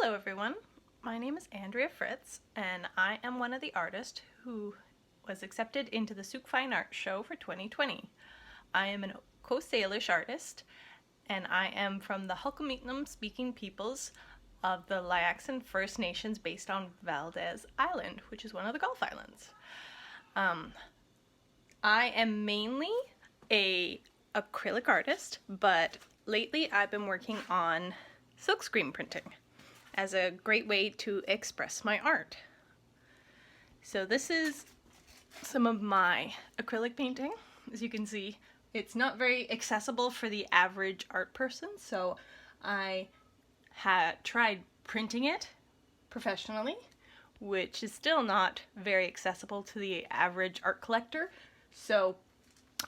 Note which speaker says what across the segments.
Speaker 1: Hello everyone, my name is Andrea Fritz and I am one of the artists who was accepted into the Sooke Fine Arts Show for 2020. I am a Coast Salish artist and I am from the Hul'qumi'num speaking peoples of the Liaxin First Nations based on Valdez Island, which is one of the Gulf Islands. I am mainly a acrylic artist, but lately I've been working on silkscreen printing as a great way to express my art. So this is some of my acrylic painting. As you can see, it's not very accessible for the average art person, so I had tried printing it professionally, which is still not very accessible to the average art collector. So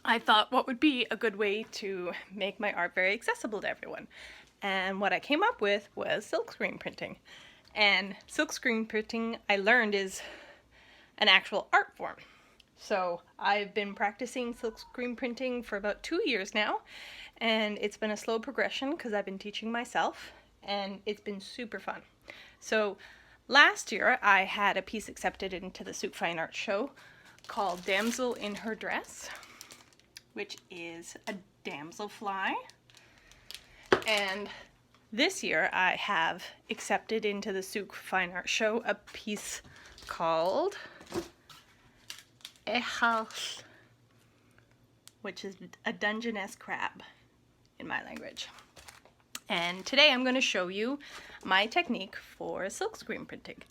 Speaker 1: I thought what would be a good way to make my art very accessible to everyone. And what I came up with was silkscreen printing. And silkscreen printing, I learned, is an actual art form. So I've been practicing silkscreen printing for about 2 years now, and it's been a slow progression because I've been teaching myself, and it's been super fun. So last year I had a piece accepted into the Sooke Fine Arts Show called Damsel in Her Dress, which is a damselfly. And this year I have accepted into the Sooke Fine Arts Show a piece called Ehals, which is a Dungeness crab in my language. And today I'm going to show you my technique for silkscreen printing.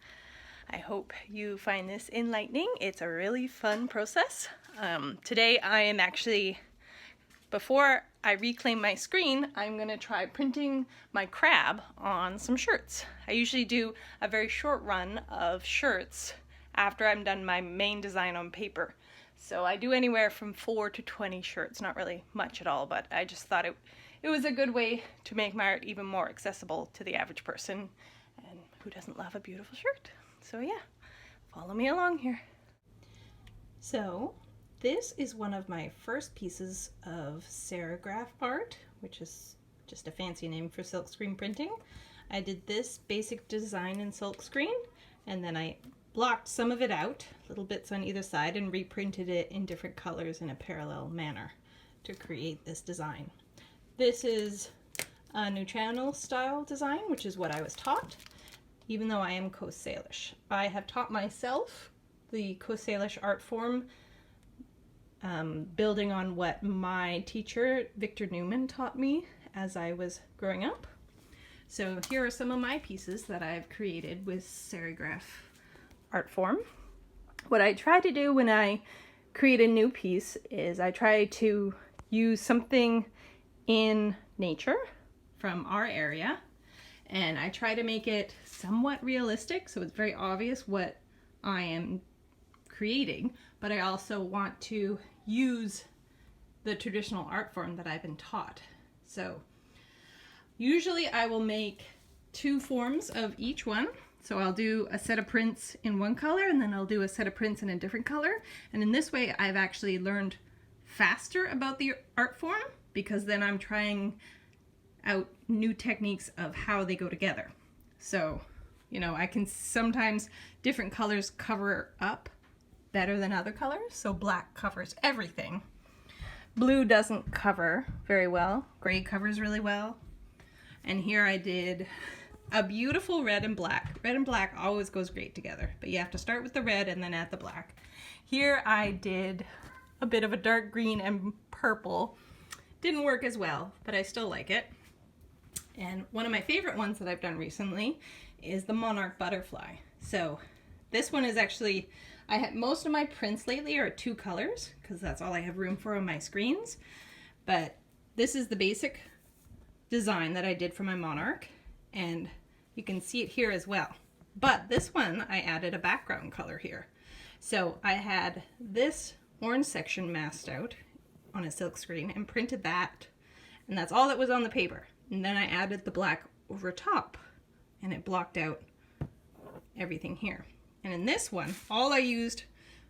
Speaker 1: I hope you find this enlightening. It's a really fun process. Today I am actually, before I reclaim my screen, I'm going to try printing my crab on some shirts. I usually do a very short run of shirts after I'm done my main design on paper. So I do anywhere from 4 to 20 shirts, not really much at all, but I just thought it was a good way to make my art even more accessible to the average person, and who doesn't love a beautiful shirt? So yeah, follow me along here. So this is one of my first pieces of serigraph art, which is just a fancy name for silkscreen printing. I did this basic design in silkscreen, and then I blocked some of it out, little bits on either side, and reprinted it in different colors in a parallel manner to create this design. This is a new channel style design, which is what I was taught, even though I am Coast Salish. I have taught myself the Coast Salish art form, building on what my teacher, Victor Newman, taught me as I was growing up. So here are some of my pieces that I've created with serigraph art form. What I try to do when I create a new piece is I try to use something in nature from our area, and I try to make it somewhat realistic, so it's very obvious what I am creating, but I also want to use the traditional art form that I've been taught. So usually I will make 2 forms of each one. So I'll do a set of prints in one color, and then I'll do a set of prints in a different color. And in this way I've actually learned faster about the art form, because then I'm trying out new techniques of how they go together. So, you know, I can sometimes different colors cover up better than other colors. So black covers everything. Blue doesn't cover very well. Gray covers really well. And here I did a beautiful red and black. Red and black always goes great together, but you have to start with the red and then add the black. Here I did a bit of a dark green and purple. Didn't work as well, but I still like it. And one of my favorite ones that I've done recently is the monarch butterfly. So this one is actually, I had most of my prints lately are 2 colors because that's all I have room for on my screens. But this is the basic design that I did for my monarch, and you can see it here as well. But this one I added a background color here. So I had this orange section masked out on a silk screen and printed that, and that's all that was on the paper. And then I added the black over top, and it blocked out everything here. And in this one, all I used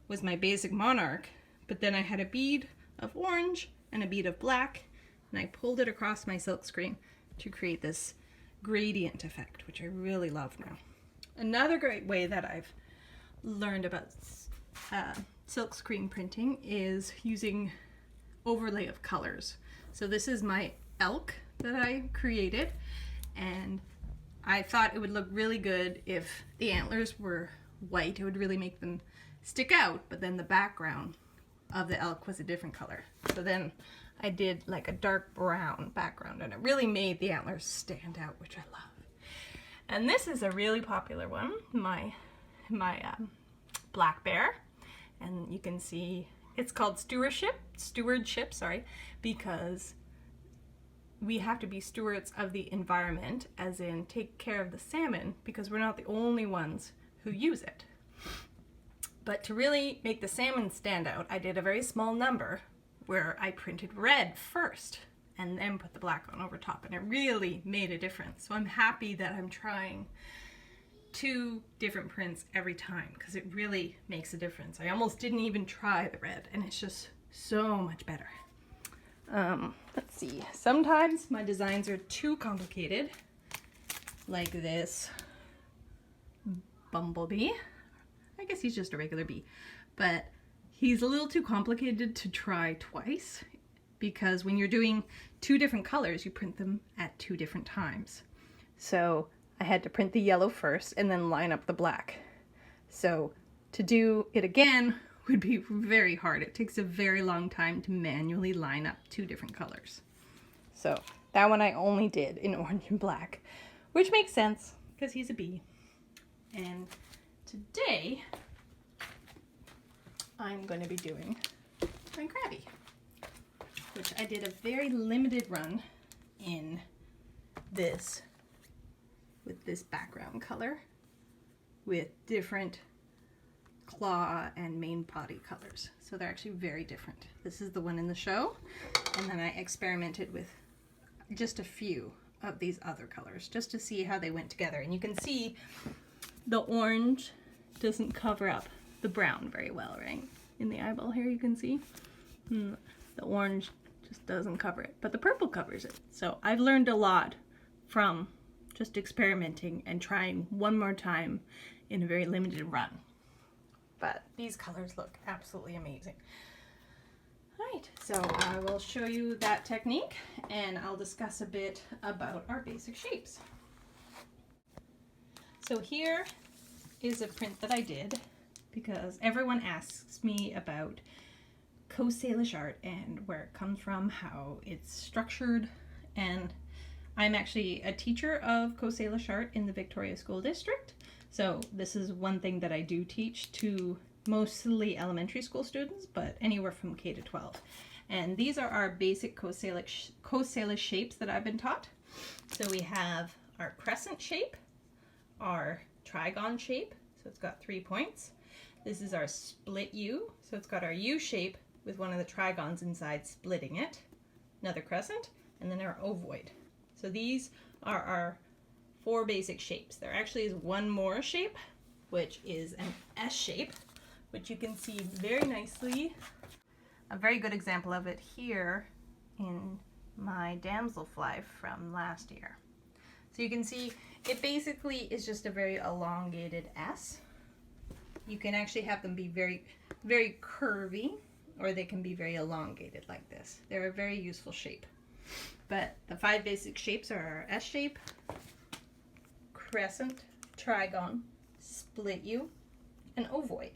Speaker 1: was my basic monarch, but then I had a bead of orange and a bead of black, and I pulled it across my silk screen to create this gradient effect, which I really love now. Another great way that I've learned about silkscreen printing is using overlay of colors. So this is my elk that I created, and I thought it would look really good if the antlers were white. It would really make them stick out, but then the background of the elk was a different color. So then I did like a dark brown background, and it really made the antlers stand out, which I love. And this is a really popular one, my black bear, and you can see it's called stewardship, because we have to be stewards of the environment, as in take care of the salmon, because we're not the only ones who use it. But to really make the salmon stand out, I did a very small number where I printed red first and then put the black on over top, and it really made a difference. So I'm happy that I'm trying 2 different prints every time, because it really makes a difference. I almost didn't even try the red, and it's just so much better. Let's see, sometimes my designs are too complicated, like this bumblebee. I guess he's just a regular bee, but he's a little too complicated to try twice, because when you're doing 2 different colors, you print them at 2 different times. So I had to print the yellow first and then line up the black. So to do it again would be very hard. It takes a very long time to manually line up 2 different colors. So that one I only did in orange and black, which makes sense because he's a bee. And today I'm going to be doing my crabby, which I did a very limited run in this, with this background color, with different claw and main body colors. So they're actually very different. This is the one in the show, and then I experimented with just a few of these other colors just to see how they went together. And you can see the orange doesn't cover up the brown very well, right? In the eyeball here you can see the orange just doesn't cover it, but the purple covers it. So I've learned a lot from just experimenting and trying one more time in a very limited run. But these colors look absolutely amazing. Right, so I will show you that technique, and I'll discuss a bit about our basic shapes. So here is a print that I did because everyone asks me about Coast Salish art and where it comes from, how it's structured, and I'm actually a teacher of Coast Salish art in the Victoria School District. So this is one thing that I do teach to mostly elementary school students, but anywhere from K to 12. And these are our basic Coast Salish shapes that I've been taught. So we have our crescent shape, our trigon shape, so it's got 3 points. This is our split U, so it's got our U shape with one of the trigons inside splitting it, another crescent, and then our ovoid. So these are our 4 basic shapes. There actually is one more shape, which is an S shape, which you can see very nicely. A very good example of it here in my damselfly from last year. So you can see it basically is just a very elongated S. You can actually have them be very, very curvy, or they can be very elongated like this. They're a very useful shape. But the 5 basic shapes are our S shape, crescent, trigon, split U, and ovoid.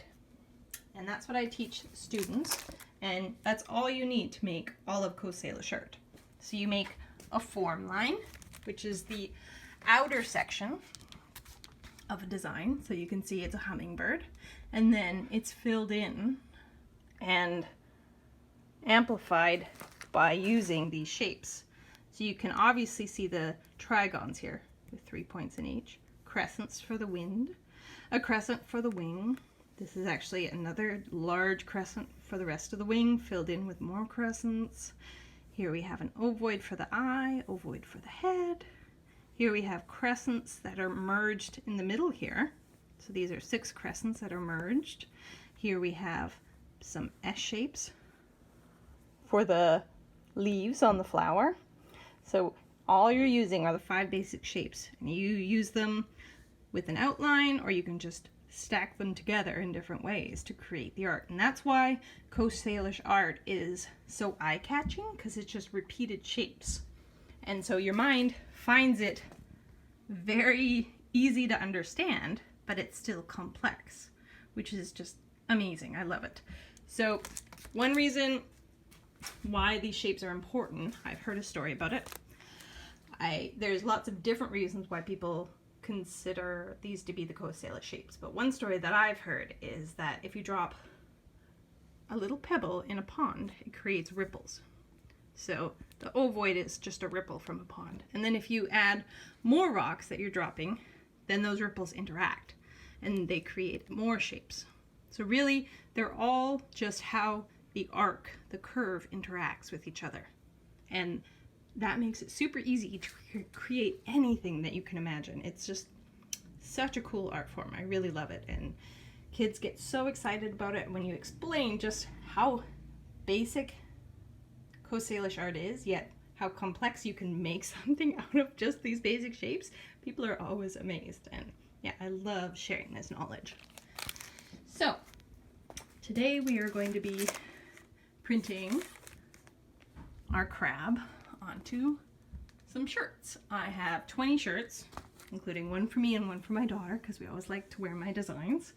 Speaker 1: And that's what I teach students, and that's all you need to make all of Coast Salish art. So you make a form line, which is the outer section of a design, so you can see it's a hummingbird, and then it's filled in and amplified by using these shapes. So you can obviously see the trigons here with 3 points in each, crescents for the wind, a crescent for the wing. This is actually another large crescent for the rest of the wing, filled in with more crescents. Here we have an ovoid for the eye, ovoid for the head. Here we have crescents that are merged in the middle here. So these are 6 crescents that are merged. Here we have some S shapes for the leaves on the flower. So all you're using are the 5 basic shapes, and you use them with an outline, or you can just stack them together in different ways to create the art. And that's why Coast Salish art is so eye-catching, because it's just repeated shapes. And so your mind finds it very easy to understand, but it's still complex, which is just amazing. I love it. So one reason why these shapes are important, I've heard a story about it. There's lots of different reasons why people consider these to be the Coast Salish shapes, but one story that I've heard is that if you drop a little pebble in a pond, it creates ripples. So the ovoid is just a ripple from a pond. And then if you add more rocks that you're dropping, then those ripples interact and they create more shapes. So really, they're all just how the arc, the curve, interacts with each other. And that makes it super easy to create anything that you can imagine. It's just such a cool art form. I really love it. And kids get so excited about it when you explain just how basic Coast Salish art is, yet how complex you can make something out of just these basic shapes. People are always amazed. And yeah, I love sharing this knowledge. So today we are going to be printing our crab onto some shirts. I have 20 shirts, including one for me and one for my daughter, because we always like to wear my designs.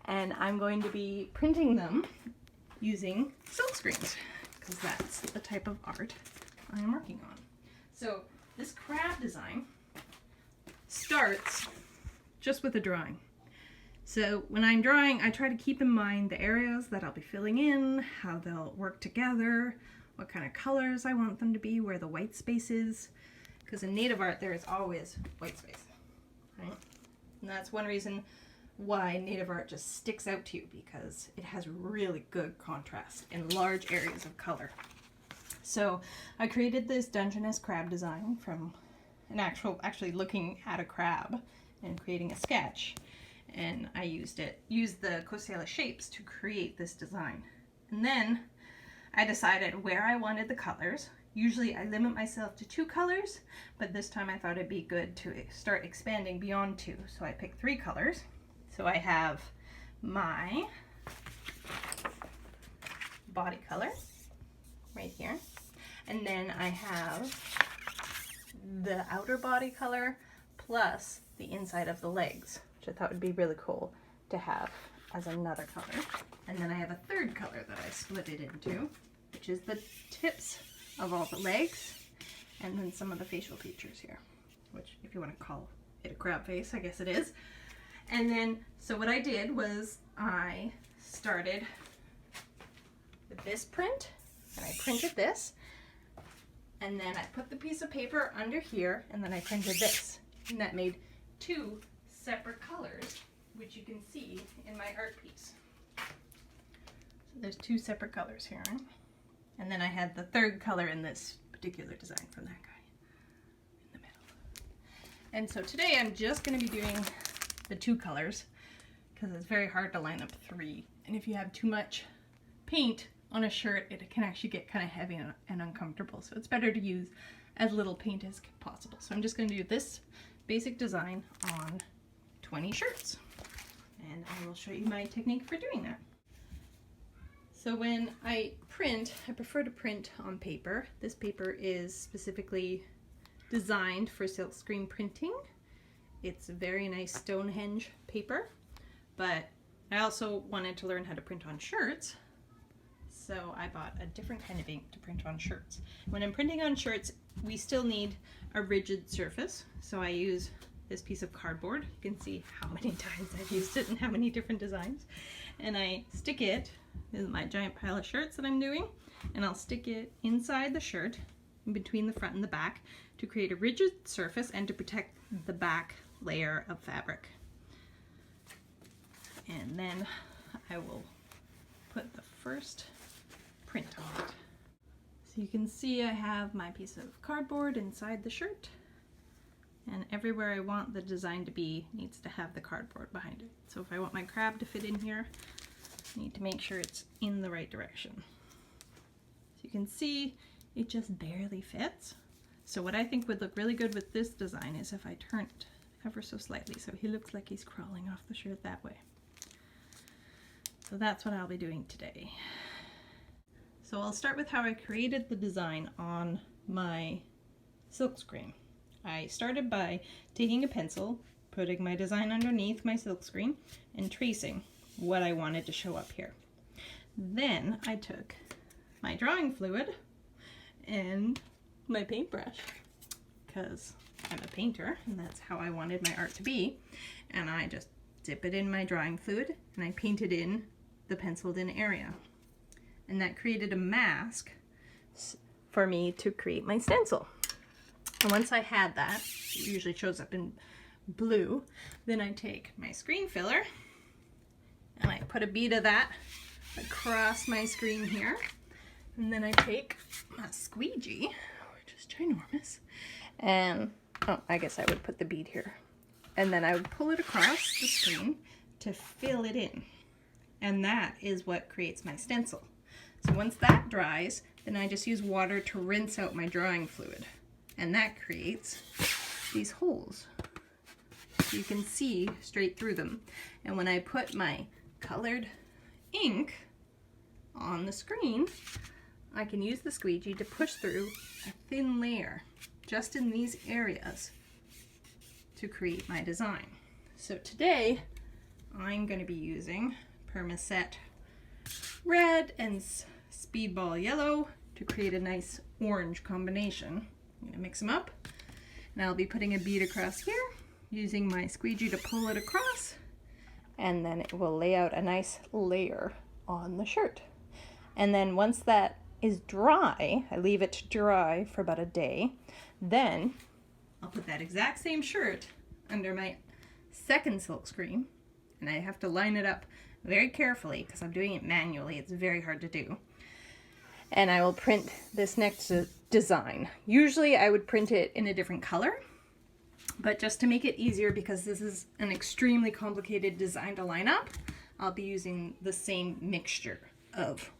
Speaker 1: And I'm going to be printing them using silkscreens, because that's the type of art I am working on. So this crab design starts just with a drawing. So when I'm drawing, I try to keep in mind the areas that I'll be filling in, how they'll work together, what kind of colors I want them to be, where the white space is. Because in native art, there is always white space, right? And that's one reason why native art just sticks out to you, because it has really good contrast in large areas of color. So I created this Dungeness crab design from actually looking at a crab and creating a sketch. And I used the Coast Salish shapes to create this design. And then I decided where I wanted the colors. Usually I limit myself to 2 colors, but this time I thought it'd be good to start expanding beyond 2. So I picked 3 colors. So I have my body color right here. And then I have the outer body color plus the inside of the legs, which I thought would be really cool to have as another color. And then I have a third color that I split it into, which is the tips of all the legs, and then some of the facial features here, which if you want to call it a crab face, I guess it is. And then, so what I did was I started with this print, and I printed this, and then I put the piece of paper under here, and then I printed this, and that made 2 separate colors, which you can see in my art piece. So there's 2 separate colors here, right? And then I had the third color in this particular design from that guy in the middle. And so today I'm just going to be doing the 2 colors, because it's very hard to line up 3. And if you have too much paint on a shirt, it can actually get kind of heavy and uncomfortable. So it's better to use as little paint as possible. So I'm just going to do this basic design on 20 shirts. And I will show you my technique for doing that. So when I print, I prefer to print on paper. This paper is specifically designed for silkscreen printing. It's a very nice Stonehenge paper, but I also wanted to learn how to print on shirts. So I bought a different kind of ink to print on shirts. When I'm printing on shirts, we still need a rigid surface. So I use this piece of cardboard. You can see how many times I've used it and how many different designs. And I stick it in my giant pile of shirts that I'm doing, and I'll stick it inside the shirt, in between the front and the back, to create a rigid surface and to protect the back layer of fabric. And then I will put the first print on it. So you can see I have my piece of cardboard inside the shirt, and everywhere I want the design to be needs to have the cardboard behind it. So if I want my crab to fit in here, I need to make sure it's in the right direction. So you can see it just barely fits. So what I think would look really good with this design is if I turn it ever so slightly so he looks like he's crawling off the shirt that way. So that's what I'll be doing today. So I'll start with how I created the design on my silkscreen. I started by taking a pencil, putting my design underneath my silkscreen, and tracing what I wanted to show up here. Then I took my drawing fluid and my paintbrush, because I'm a painter and that's how I wanted my art to be, and I just dip it in my drawing fluid and I painted in the penciled in area, and that created a mask for me to create my stencil. And once I had that, it usually shows up in blue, then I take my screen filler and I put a bead of that across my screen here, and then I take a squeegee, which is ginormous, and oh, I guess I would put the bead here, and then I would pull it across the screen to fill it in, and that is what creates my stencil. So once that dries, then I just use water to rinse out my drawing fluid, and that creates these holes. So you can see straight through them. And when I put my colored ink on the screen, I can use the squeegee to push through a thin layer just in these areas to create my design. So today I'm going to be using Permaset red and Speedball yellow to create a nice orange combination. I'm going to mix them up, and I'll be putting a bead across here, using my squeegee to pull it across, and then it will lay out a nice layer on the shirt. And then once that is dry, I leave it to dry for about a day, then I'll put that exact same shirt under my second silkscreen, and I have to line it up very carefully because I'm doing it manually. It's very hard to do. And I will print this next design. Usually I would print it in a different color, but just to make it easier, because this is an extremely complicated design to line up, I'll be using the same mixture of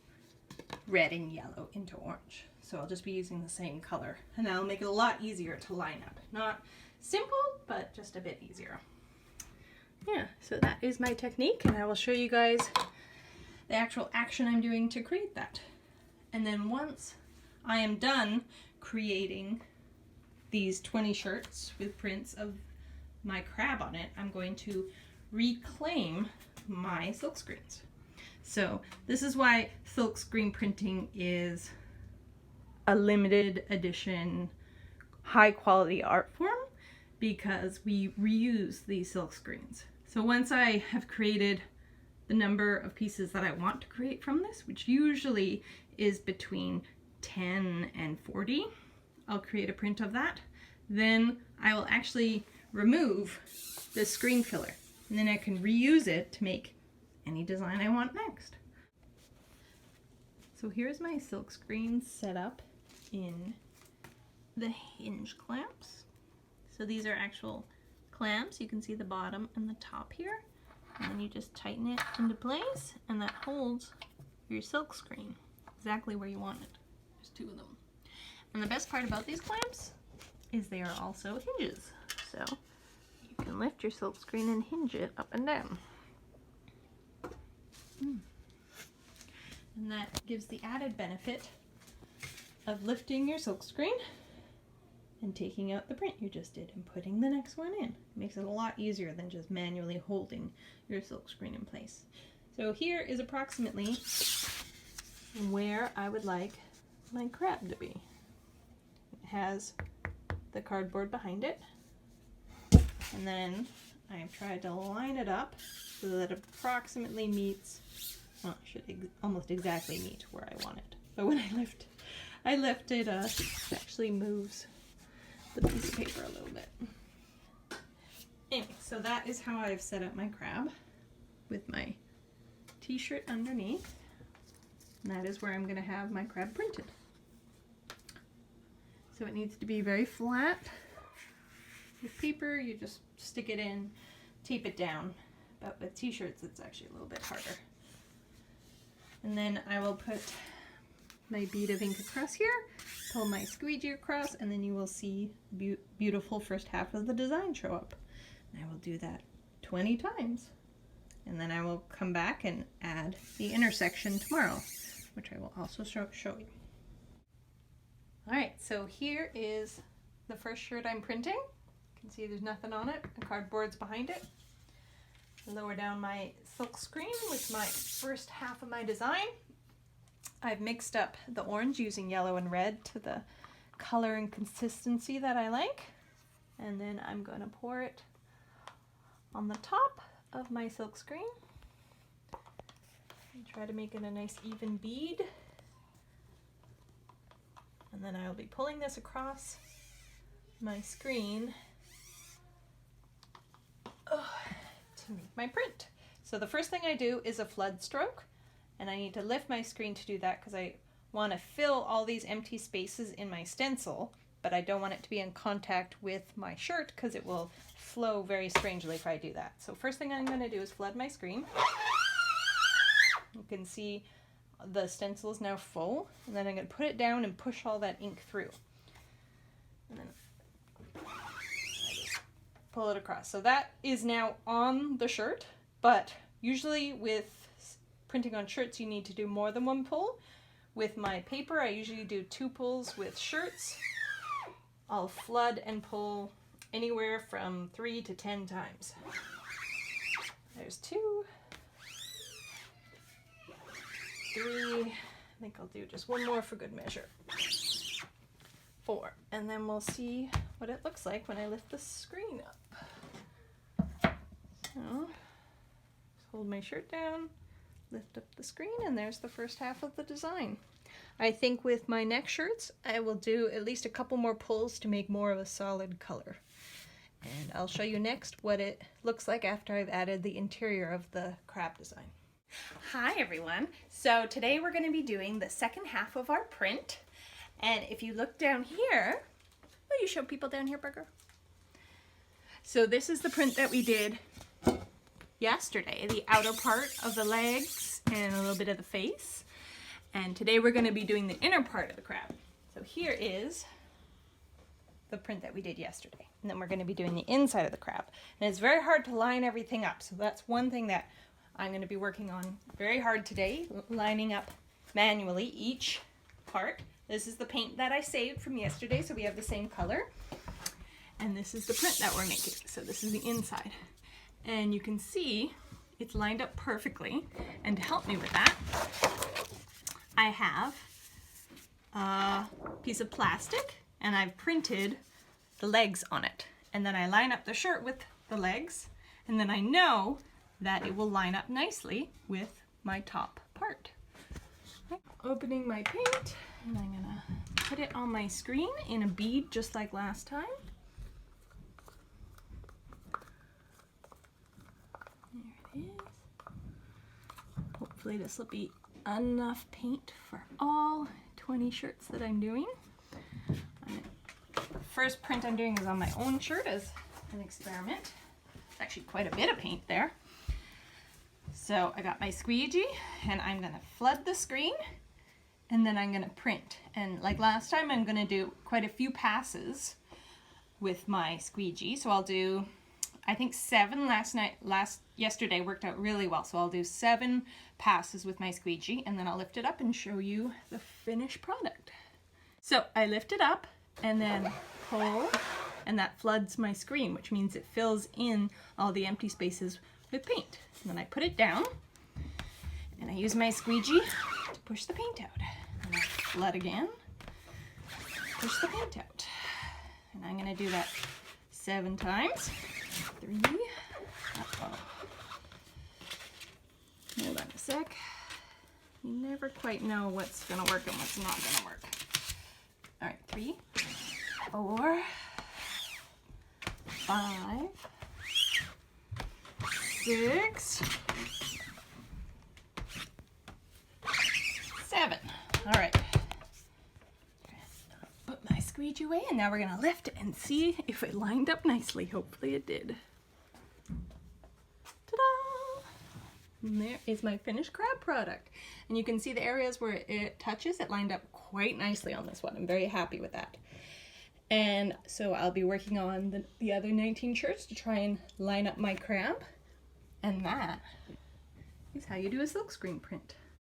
Speaker 1: red and yellow into orange. So I'll just be using the same color, and that'll make it a lot easier to line up. Not simple, but just a bit easier. Yeah, so that is my technique, and I will show you guys the actual action I'm doing to create that. And then once I am done creating these 20 shirts with prints of my crab on it, I'm going to reclaim my silkscreens. So this is why silkscreen printing is a limited edition, high quality art form, because we reuse these silkscreens. So once I have created the number of pieces that I want to create from this, which usually is between 10 and 40, I'll create a print of that. Then I will actually remove the screen filler, and then I can reuse it to make any design I want next. So here's my silkscreen set up in the hinge clamps. So these are actual clamps. You can see the bottom and the top here, and then you just tighten it into place, and that holds your silkscreen exactly where you want it. There's two of them. And the best part about these clamps is they are also hinges. So you can lift your silkscreen and hinge it up and down. And that gives the added benefit of lifting your silkscreen and taking out the print you just did and putting the next one in. It makes it a lot easier than just manually holding your silkscreen in place. So here is approximately where I would like my crab to be. It has the cardboard behind it, and then I've tried to line it up so that it approximately meets, well, it should almost exactly meet where I want it. But when I lift it, it actually moves the piece of paper a little bit. Anyway, so that is how I've set up my crab with my t-shirt underneath. And that is where I'm going to have my crab printed. So it needs to be very flat. With paper, you just stick it in, tape it down. But with t-shirts, it's actually a little bit harder. And then I will put my bead of ink across here, pull my squeegee across, and then you will see the beautiful first half of the design show up. And I will do that 20 times. And then I will come back and add the intersection tomorrow, which I will also show you. Alright, so here is the first shirt I'm printing. You can see there's nothing on it, the cardboard's behind it. Lower down my silk screen with my first half of my design. I've mixed up the orange using yellow and red to the color and consistency that I like. And then I'm going to pour it on the top of my silk screen and try to make it a nice even bead. And then I will be pulling this across my screen to make my print. So the first thing I do is a flood stroke, and I need to lift my screen to do that because I want to fill all these empty spaces in my stencil, but I don't want it to be in contact with my shirt because it will flow very strangely if I do that. So first thing I'm going to do is flood my screen. You can see the stencil is now full, and then I'm going to put it down and push all that ink through. And then I just pull it across. So that is now on the shirt, but usually with printing on shirts you need to do more than one pull. With my paper I usually do 2 pulls with shirts. I'll flood and pull anywhere from 3 to 10 times. There's 2, 3, I think I'll do just one more for good measure. 4, and then we'll see what it looks like when I lift the screen up. So, just hold my shirt down, lift up the screen, and there's the first half of the design. I think with my next shirts, I will do at least a couple more pulls to make more of a solid color. And I'll show you next what it looks like after I've added the interior of the crab design. Hi everyone! So today we're going to be doing the second half of our print. And if you look down here, will you show people down here, Burger? So this is the print that we did yesterday, the outer part of the legs and a little bit of the face. And today we're going to be doing the inner part of the crab. So here is the print that we did yesterday. And then we're going to be doing the inside of the crab. And it's very hard to line everything up. So that's one thing that I'm going to be working on very hard today, lining up manually each part. This is the paint that I saved from yesterday, so we have the same color. And this is the print that we're making. So this is the inside. And you can see it's lined up perfectly. And to help me with that, I have a piece of plastic and I've printed the legs on it. And then I line up the shirt with the legs, and then I know that it will line up nicely with my top part. Okay. Opening my paint, and I'm gonna put it on my screen in a bead just like last time. There it is. Hopefully this will be enough paint for all 20 shirts that I'm doing. The first print I'm doing is on my own shirt as an experiment. It's actually quite a bit of paint there. So I got my squeegee and I'm going to flood the screen and then I'm going to print. And like last time, I'm going to do quite a few passes with my squeegee. So I'll do, I think 7 yesterday worked out really well. So I'll do 7 passes with my squeegee and then I'll lift it up and show you the finished product. So I lift it up and then pull, and that floods my screen, which means it fills in all the empty spaces with paint. And then I put it down and I use my squeegee to push the paint out. And I flood again, push the paint out. And I'm going to do that 7 times. 3. Uh-oh. Hold on a sec. You never quite know what's going to work and what's not going to work. All right, 3, 4, 5, 6, 7. All right. Put my squeegee away, and now we're going to lift it and see if it lined up nicely. Hopefully it did. Ta-da! And there is my finished crab product. And you can see the areas where it touches, it lined up quite nicely on this one. I'm very happy with that. And so I'll be working on the other 19 shirts to try and line up my crab. And that is how you do a silkscreen print.